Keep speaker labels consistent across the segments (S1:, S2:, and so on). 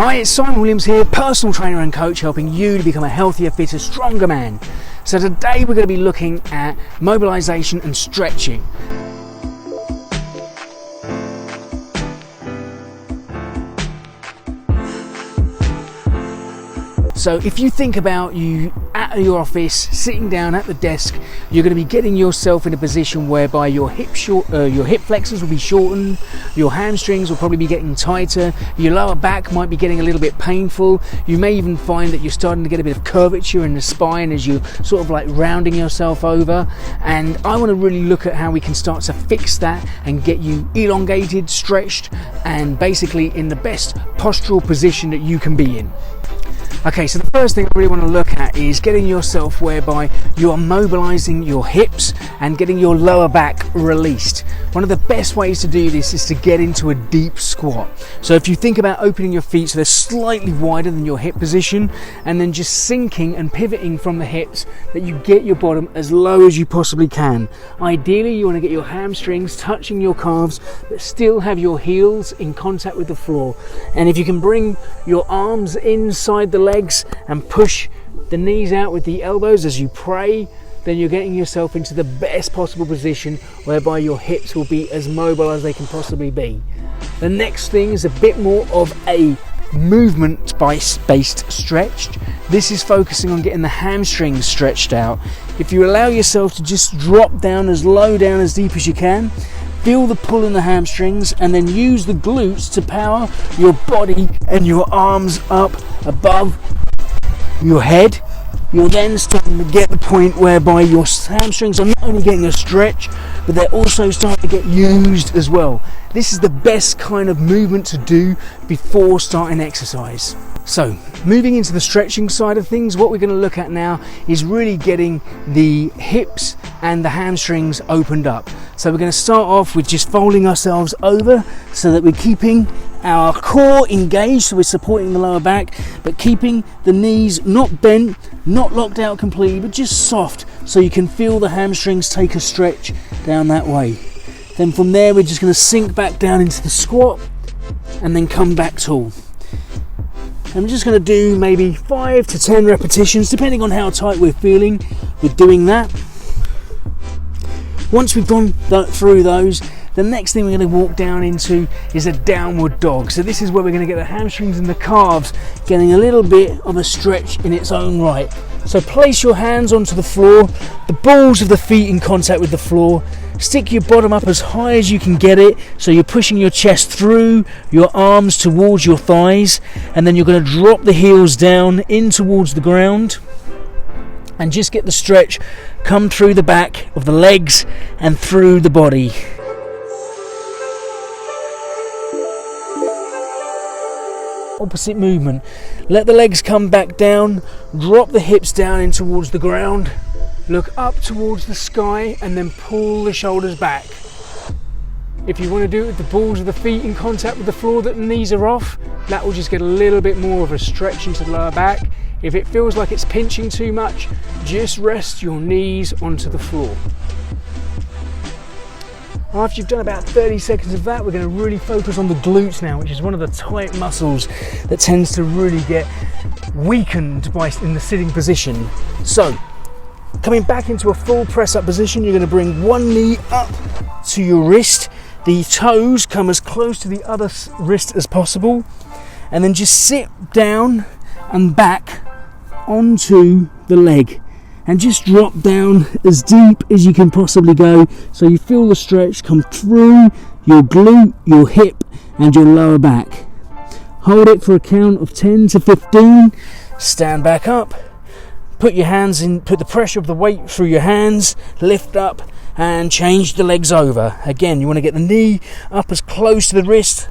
S1: Hi, it's Simon Williams here, personal trainer and coach, helping you to become a healthier, fitter, stronger man. So today we're going to be looking at mobilization and stretching. So if you think about you at your office, sitting down at the desk, you're going to be getting yourself in a position whereby your hip flexors will be shortened, your hamstrings will probably be getting tighter, your lower back might be getting a little bit painful. You may even find that you're starting to get a bit of curvature in the spine as you're sort of like rounding yourself over. And I want to really look at how we can start to fix that and get you elongated, stretched, and basically in the best postural position that you can be in. Okay, so the first thing I really want to look at is getting yourself whereby you are mobilizing your hips and getting your lower back released. One of the best ways to do this is to get into a deep squat. So if you think about opening your feet so they're slightly wider than your hip position, and then just sinking and pivoting from the hips, that you get your bottom as low as you possibly can. Ideally, you want to get your hamstrings touching your calves, but still have your heels in contact with the floor. And if you can bring your arms inside the legs and push the knees out with the elbows as you pray, then you're getting yourself into the best possible position whereby your hips will be as mobile as they can possibly be. The next thing is a bit more of a movement-based stretch. This is focusing on getting the hamstrings stretched out. If you allow yourself to just drop down as low down as deep as you can, feel the pull in the hamstrings, and then use the glutes to power your body and your arms up above your head. You're then starting to get the point whereby your hamstrings are not only getting a stretch, but they're also starting to get used as well. This is the best kind of movement to do before starting exercise. So, moving into the stretching side of things, what we're going to look at now is really getting the hips and the hamstrings opened up. So we're going to start off with just folding ourselves over so that we're keeping our core engaged, so we're supporting the lower back, but keeping the knees not bent, not locked out completely, but just soft, so you can feel the hamstrings take a stretch down that way. Then from there, we're just going to sink back down into the squat and then come back tall. And we're just going to do maybe 5 to 10 repetitions, depending on how tight we're feeling with doing that. Once we've gone through those, the next thing we're going to walk down into is a downward dog. So this is where we're going to get the hamstrings and the calves getting a little bit of a stretch in its own right. So place your hands onto the floor, the balls of the feet in contact with the floor. Stick your bottom up as high as you can get it, so you're pushing your chest through, your arms towards your thighs, and then you're going to drop the heels down in towards the ground and just get the stretch come through the back of the legs and through the body. Opposite movement. Let the legs come back down, drop the hips down in towards the ground, look up towards the sky, and then pull the shoulders back. If you want to do it with the balls of the feet in contact with the floor, that the knees are off, that will just get a little bit more of a stretch into the lower back. If it feels like it's pinching too much, just rest your knees onto the floor. After you've done about 30 seconds of that, we're going to really focus on the glutes now, which is one of the tight muscles that tends to really get weakened in the sitting position. So, coming back into a full press up position, you're going to bring one knee up to your wrist. The toes come as close to the other wrist as possible, and then just sit down and back onto the leg. And just drop down as deep as you can possibly go, so you feel the stretch come through your glute, your hip, and your lower back. Hold it for a count of 10 to 15. Stand back up. Put your hands in, put the pressure of the weight through your hands, lift up, and change the legs over. Again, you want to get the knee up as close to the wrist,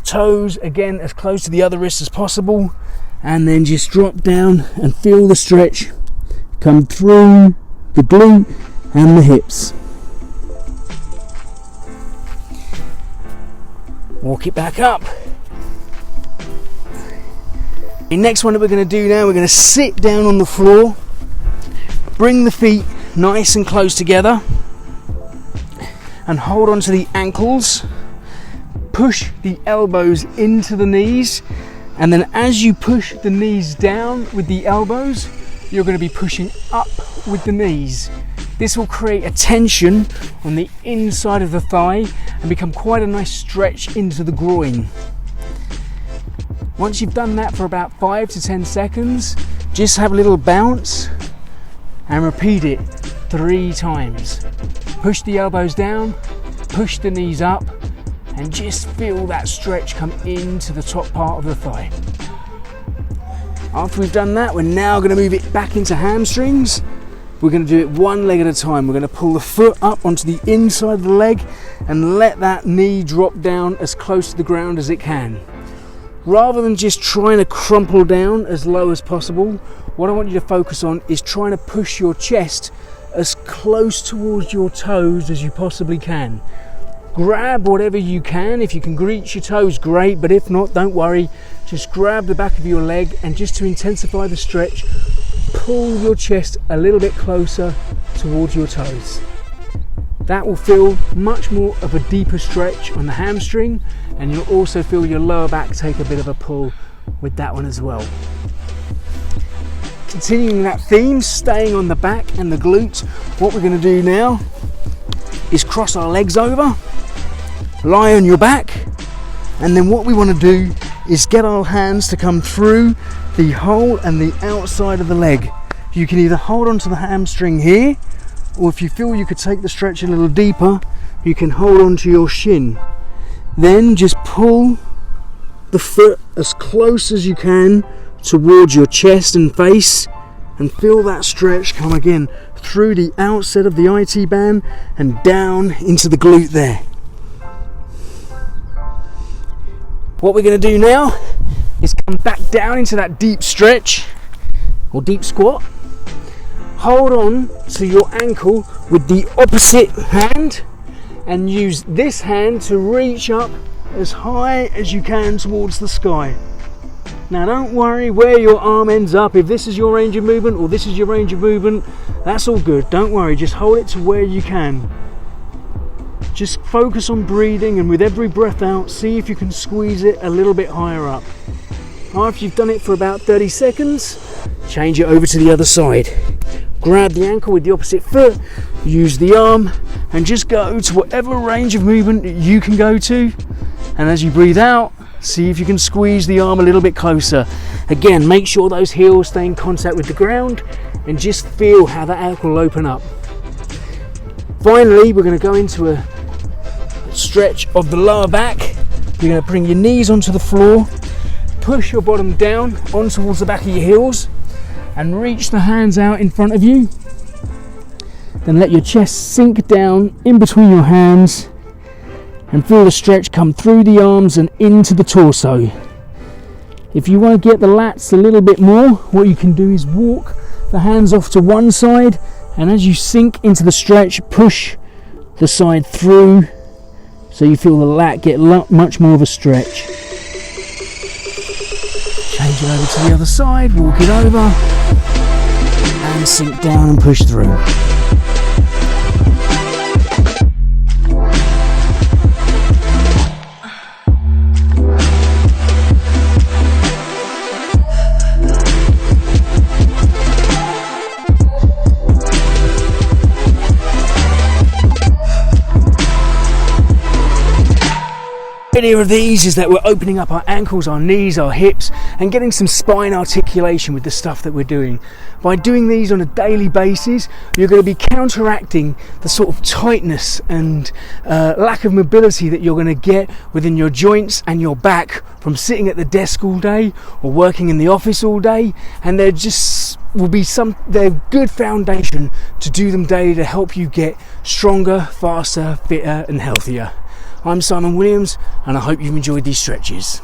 S1: toes again as close to the other wrist as possible, and then just drop down and feel the stretch come through the glute and the hips. Walk it back up. The next one that we're going to do now, we're going to sit down on the floor, bring the feet nice and close together, and hold on to the ankles. Push the elbows into the knees And then as you push the knees down with the elbows, you're going to be pushing up with the knees. This will create a tension on the inside of the thigh and become quite a nice stretch into the groin. Once you've done that for about 5 to 10 seconds, just have a little bounce and repeat it 3 times. Push the elbows down, push the knees up, and just feel that stretch come into the top part of the thigh. After we've done that, we're now going to move it back into hamstrings. We're going to do it one leg at a time. We're going to pull the foot up onto the inside of the leg and let that knee drop down as close to the ground as it can. Rather than just trying to crumple down as low as possible, what I want you to focus on is trying to push your chest as close towards your toes as you possibly can. Grab whatever you can. If you can reach your toes, great, but if not, don't worry. Just grab the back of your leg, and just to intensify the stretch, pull your chest a little bit closer towards your toes. That will feel much more of a deeper stretch on the hamstring, and you'll also feel your lower back take a bit of a pull with that one as well. Continuing that theme, staying on the back and the glutes, what we're going to do now is cross our legs over, lie on your back, and then what we want to do is get our hands to come through the hole and the outside of the leg. You can either hold onto the hamstring here, or if you feel you could take the stretch a little deeper, you can hold onto your shin. Then just pull the foot as close as you can towards your chest and face, and feel that stretch come again through the outset of the IT band and down into the glute there. What we're going to do now is come back down into that deep stretch or deep squat. Hold on to your ankle with the opposite hand and use this hand to reach up as high as you can towards the sky. Now don't worry where your arm ends up. If this is your range of movement or this is your range of movement, that's all good. Don't worry, just hold it to where you can. Just focus on breathing, and with every breath out, see if you can squeeze it a little bit higher up. After you've done it for about 30 seconds, change it over to the other side. Grab the ankle with the opposite foot, use the arm, and just go to whatever range of movement that you can go to. And as you breathe out, see if you can squeeze the arm a little bit closer. Again, make sure those heels stay in contact with the ground, and just feel how that ankle will open up. Finally, we're going to go into a stretch of the lower back. You're going to bring your knees onto the floor, push your bottom down on towards the back of your heels, and reach the hands out in front of you. Then let your chest sink down in between your hands and feel the stretch come through the arms and into the torso. If you want to get the lats a little bit more, what you can do is walk the hands off to one side, and as you sink into the stretch, push the side through so you feel the lat get much more of a stretch. Change it over to the other side, walk it over, and sink down and push through. The idea of these is that we're opening up our ankles, our knees, our hips, and getting some spine articulation with the stuff that we're doing. By doing these on a daily basis, you're going to be counteracting the sort of tightness and lack of mobility that you're going to get within your joints and your back from sitting at the desk all day or working in the office all day, and they're good foundation to do them daily to help you get stronger, faster, fitter and healthier. I'm Simon Williams, and I hope you've enjoyed these stretches.